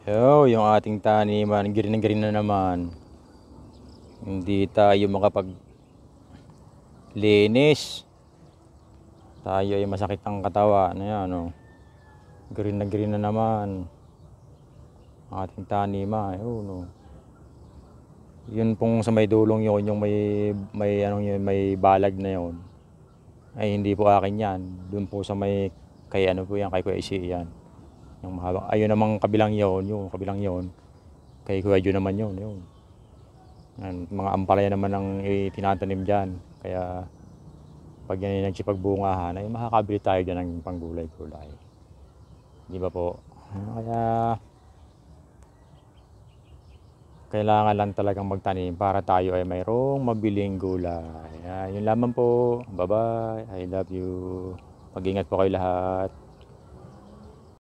Yo, yung ating taniman, green na green na naman. Hindi tayo makapaglinis. Tayo ay masakit ang katawan. Ayan, oh. Green na green na naman. Ating taniman. Ayun, oh. Yun pong sa may dulong yun, yung may anong yun, may balag na yun. Ay hindi po akin yan. Doon po sa may kay ano po yan, kay Kuya Isi yan. Yung mahaba. Ayun namang kabilang yun, yung kabilang yun. Kay Kuya Jo naman yun, yun. Yan, mga ampalaya naman ang itinatanim dyan. Kaya pag yan ay nagsipagbungahan ay makakabili tayo dyan ng panggulay-gulay. Di ba po? Kaya kailangan lang talagang magtanim para tayo ay mayroong mabiling gulay. Yun lamang po. Bye bye. I love you. Mag-ingat po kayo lahat.